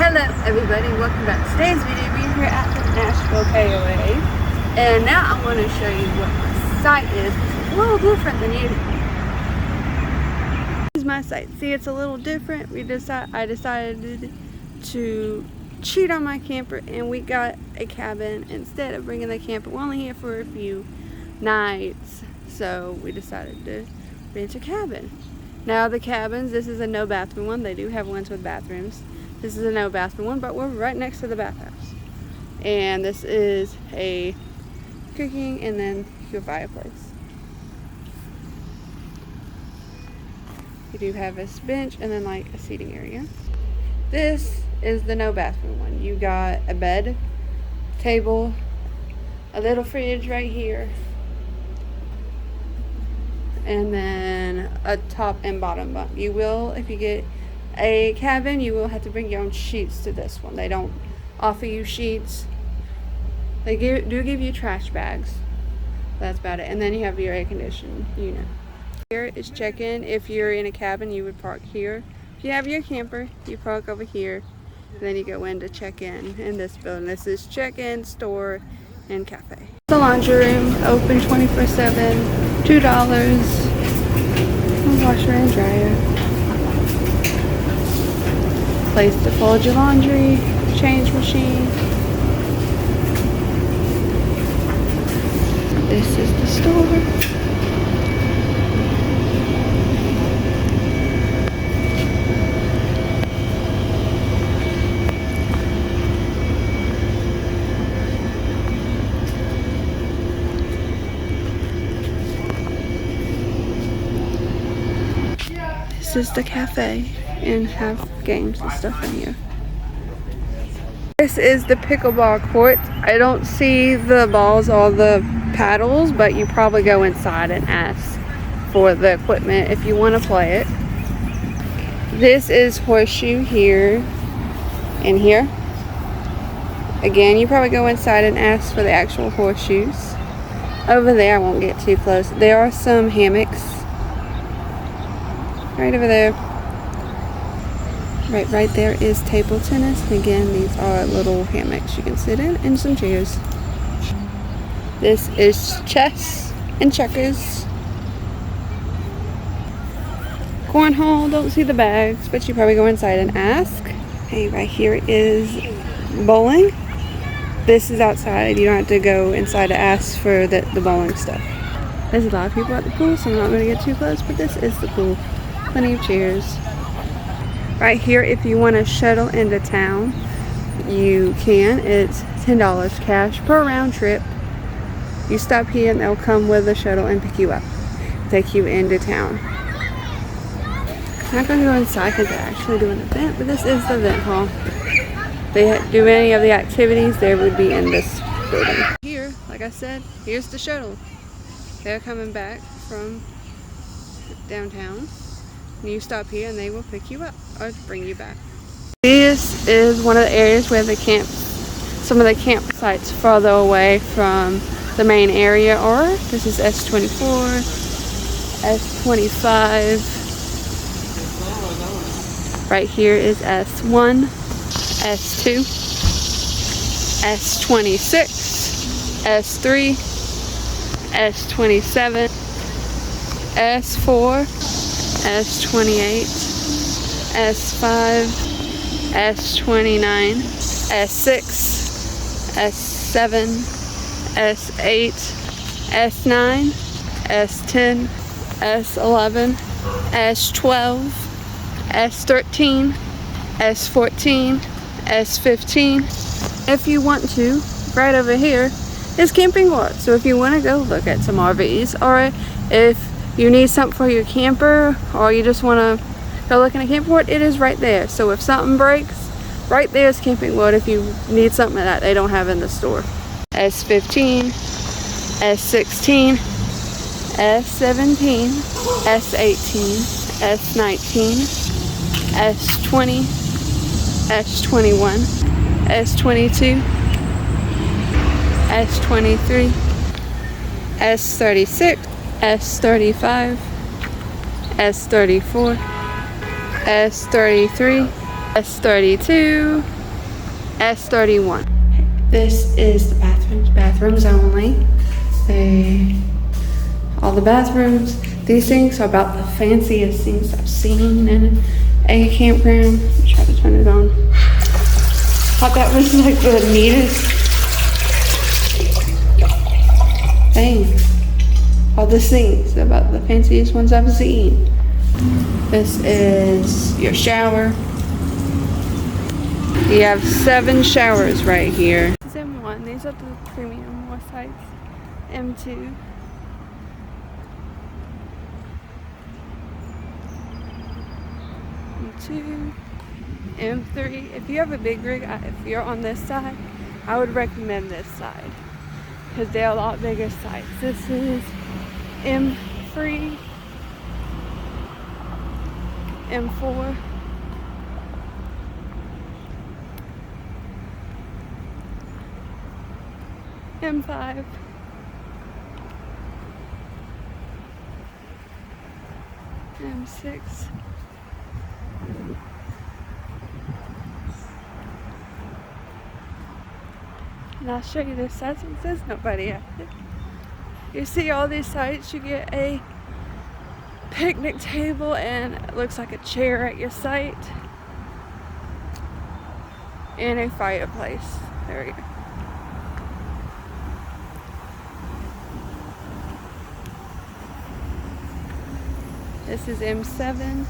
Hello everybody, welcome back to today's video. We're here at the Nashville KOA, and now I want to show you what my site is. It's a little different than usual. This is my site. See, it's a little different. I decided to cheat on my camper, and we got a cabin instead of bringing the camper. We're only here for a few nights, so we decided to rent a cabin. Now the cabins, this is a no bathroom one. They do have ones with bathrooms. This is a no bathroom one, but we're right next to the bathhouse. And this is a cooking and then your fireplace. You do have a bench and then like a seating area. This is the no bathroom one. You got a bed, table, a little fridge right here, and then a top and bottom bunk. You will, if you get a cabin, you will have to bring your own sheets to this one. They don't offer you sheets. They do give you trash bags. That's about it. And then you have your air conditioning unit. Here is check-in. If you're in a cabin, you would park here. If you have your camper, you park over here. And then you go in to check in this building. This is check-in, store, and cafe. The laundry room, open 24/7, $2. Washer and dryer. Place to fold your laundry, change machine. This is the store. This is the cafe and have games and stuff in here. This is the pickleball court. I don't see the balls or the paddles, but you probably go inside and ask for the equipment if you want to play it. This is horseshoe here and here. Again, you probably go inside and ask for the actual horseshoes. Over there, I won't get too close. There are some hammocks right over there. Right there is table tennis. And again, these are little hammocks you can sit in and some chairs. This is chess and checkers. Cornhole, don't see the bags, but you probably go inside and ask. Hey, right here is bowling. This is outside. You don't have to go inside to ask for the bowling stuff. There's a lot of people at the pool, so I'm not going to get too close, but this is the pool. Plenty of chairs. Right here, if you want to shuttle into town, you can. It's $10 cash per round trip. You stop here and they'll come with a shuttle and pick you up, take you into town. I'm not going to go inside because they're actually doing an event, but this is the event hall. If they do any of the activities, they would be in this building. Here, like I said, here's the shuttle. They're coming back from downtown. You stop here and they will pick you up or bring you back. This is one of the areas where some of the campsites farther away from the main area are. This is S24, S25. Right here is S1, S2, S26, S3, S27, S4, S28, S5, S29, S6, S7, S8, S9, S10, S11, S12, S13, S14, S15. If you want to, right over here is Camping World. So if you want to go look at some RVs, or if you need something for your camper, or you just want to go look in a camper world, it is right there. So if something breaks, right there is Camping World if you need something that they don't have in the store. S15, S16, S17, S18, S19, S20, S21, S22, S23, S36, S35, S34, S33, S32, S31. This is the bathrooms. Bathrooms only. All the bathrooms. These things are about the fanciest things I've seen in a campground. Let me try to turn it on. Thought that was like the neatest thing. All the things about the fanciest ones I've seen. This is your shower. You have 7 showers right here. This is M1. These are the premium more sites. M2. M2. M3. If you have a big rig, if you're on this side, I would recommend this side because they're a lot bigger sites. This is M3, M4, M5, M6, and I'll show you this side since there's nobody out there. You see all these sites, you get a picnic table and it looks like a chair at your site and a fireplace. There we go. This is M7.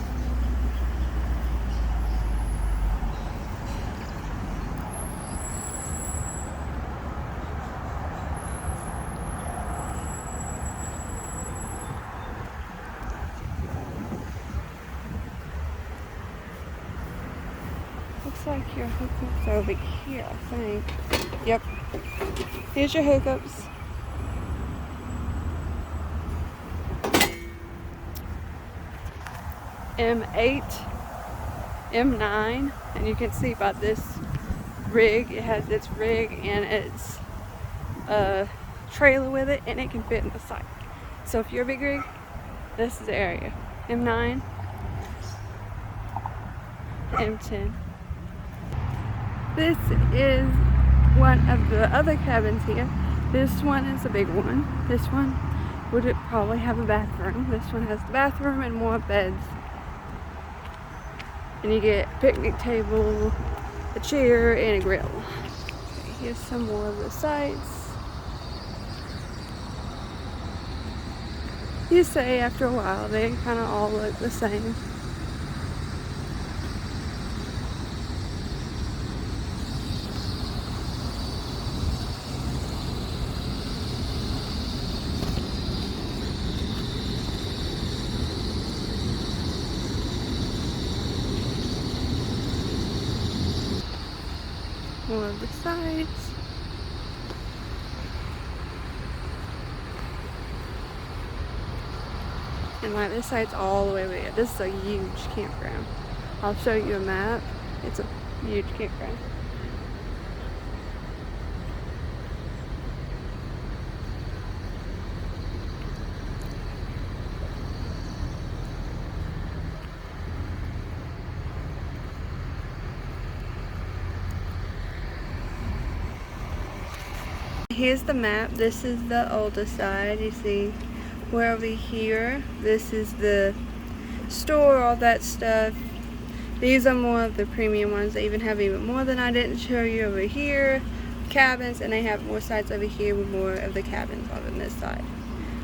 Looks like your hookups are over here, I think. Yep. Here's your hookups. M8, M9, and you can see by this rig, it has its rig and its trailer with it, and it can fit in the site. So if you're a big rig, this is the area. M9, M10. This is one of the other cabins here. This one is a big one. This one would probably have a bathroom. This one has the bathroom and more beds. And you get a picnic table, a chair, and a grill. Okay, here's some more of the sites. You say after a while they kind of all look the same. More of the sides. And like this side's all the way over here. This is a huge campground. I'll show you a map. It's a huge campground. Here's the map. This is the older side. You see we're over here. This is the store, all that stuff. These are more of the premium ones. They even have even more than I didn't show you over here. Cabins, and they have more sites over here with more of the cabins on this side.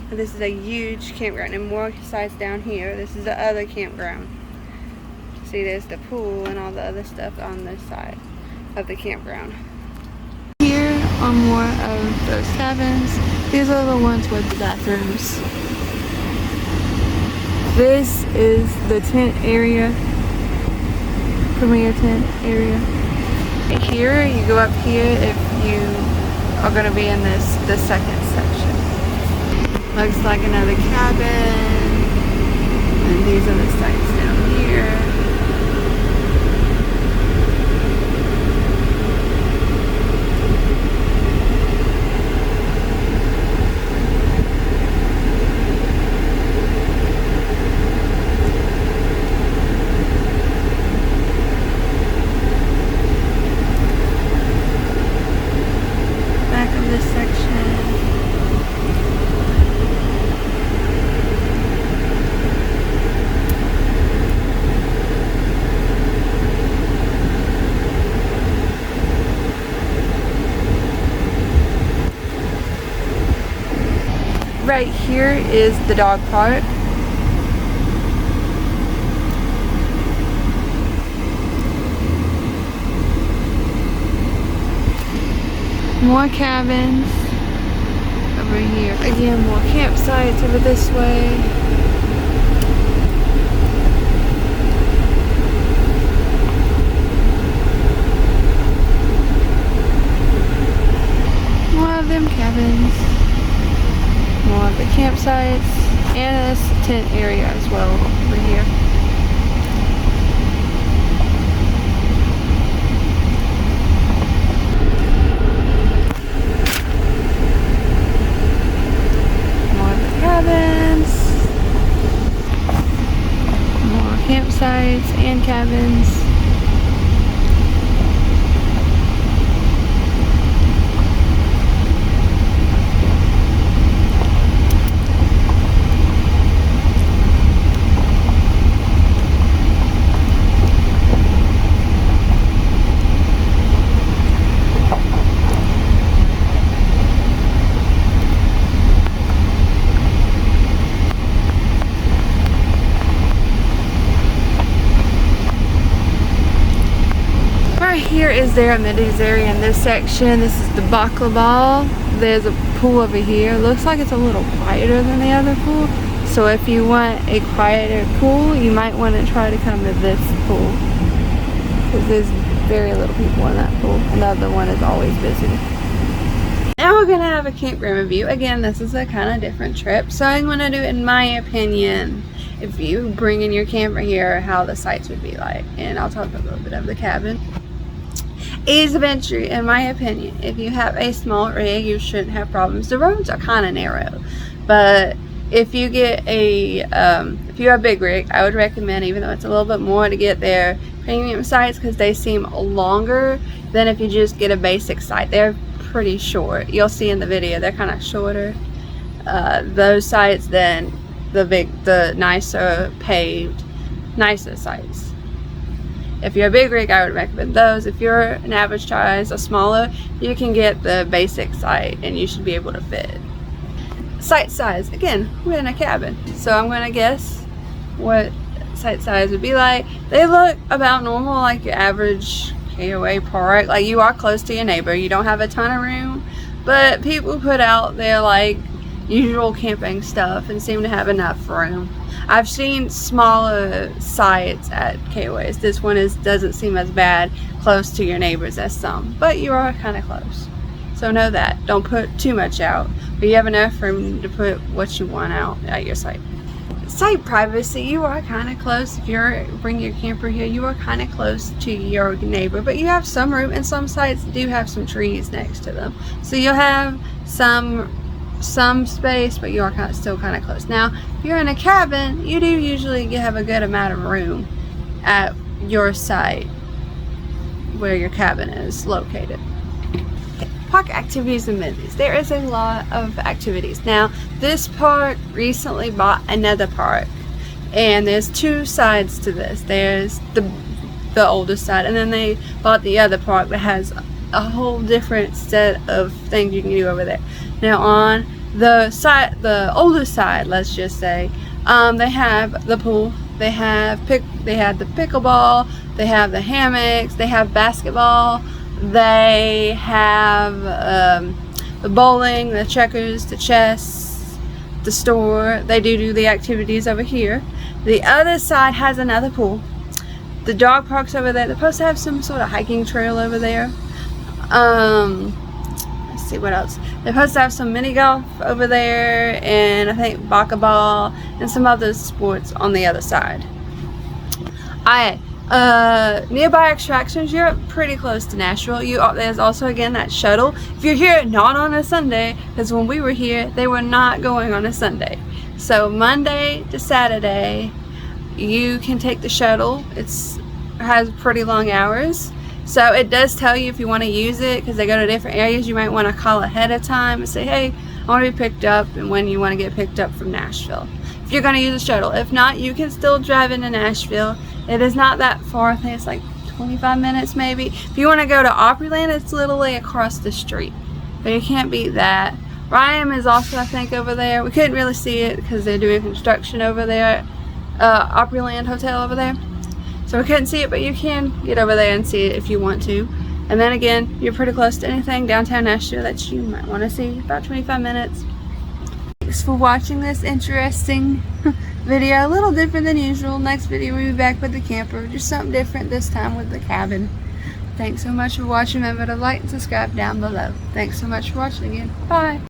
And this is a huge campground and more sites down here. This is the other campground. See, there's the pool and all the other stuff on this side of the campground. Here are more of those cabins. These are the ones with the bathrooms. This is the tent area, premier tent area. Here, you go up here if you are going to be in the second section. Looks like another cabin, and these are the sites down here. here is the dog park. More cabins over here. Again, more campsites over this way. More of them cabins. More of the campsites. And this tent area as well over here. Cabins, more campsites and cabins. Here is their amenities area in this section. This is the basketball. There's a pool over here. Looks like it's a little quieter than the other pool. So if you want a quieter pool, you might want to try to come to this pool, because there's very little people in that pool, and the other one is always busy. Now we're gonna have a campground review. Again, this is a kind of different trip, so I'm gonna do, in my opinion, if you bring in your camper here, how the sites would be like, and I'll talk a little bit of the cabin. Ease of entry, in my opinion. If you have a small rig, you shouldn't have problems. The roads are kind of narrow, but if you get a if you're a big rig, I would recommend, even though it's a little bit more to get their premium sites, because they seem longer than if you just get a basic site. They're pretty short. You'll see in the video they're kind of shorter, those sites, than the nicer paved, nicer sites. If you're a big rig, I would recommend those. If you're an average size, a smaller, you can get the basic site and you should be able to fit. Site size, again, we're in a cabin, so I'm gonna guess what site size would be like. They look about normal, like your average KOA park. Like, you are close to your neighbor, you don't have a ton of room, but people put out their like usual camping stuff and seem to have enough room. I've seen smaller sites at KOAs. This one doesn't seem as bad close to your neighbors as some, but you are kind of close. So know that. Don't put too much out, but you have enough room to put what you want out at your site. Site privacy, you are kind of close. If you bring your camper here, you are kind of close to your neighbor, but you have some room, and some sites do have some trees next to them. So you'll have some space, but you are still kind of close. Now, if you're in a cabin, you do usually have a good amount of room at your site where your cabin is located. Park activities and amenities. There is a lot of activities. Now, this park recently bought another park, and there's two sides to this. There's the oldest side, and then they bought the other park that has a whole different set of things you can do over there. Now, on the older side, let's just say, they have the pool, they have the pickleball, they have the hammocks, they have basketball, they have the bowling, the checkers, the chess, the store. They do the activities over here. The other side has another pool. The dog park's over there. They're supposed to have some sort of hiking trail over there. Let's see what else. They're supposed to have some mini golf over there, and I think bocce-ball and some other sports on the other side. Nearby attractions, you're pretty close to Nashville. There's also, again, that shuttle. If you're here not on a Sunday, because when we were here, they were not going on a Sunday. So Monday to Saturday, you can take the shuttle. It has pretty long hours. So it does tell you if you want to use it, because they go to different areas. You might want to call ahead of time and say, hey, I want to be picked up, and when you want to get picked up from Nashville, if you're going to use a shuttle. If not, you can still drive into Nashville. It is not that far. I think it's like 25 minutes maybe. If you want to go to Opryland, it's literally across the street, but you can't beat that. Ryan is also, I think, over there. We couldn't really see it because they're doing construction over there at Opryland Hotel over there. So we couldn't see it, but you can get over there and see it if you want to. And then again, you're pretty close to anything downtown Nashville that you might want to see. About 25 minutes. Thanks for watching this interesting video. A little different than usual. Next video we'll be back with the camper. Just something different this time with the cabin. Thanks so much for watching. Remember to like and subscribe down below. Thanks so much for watching again. Bye.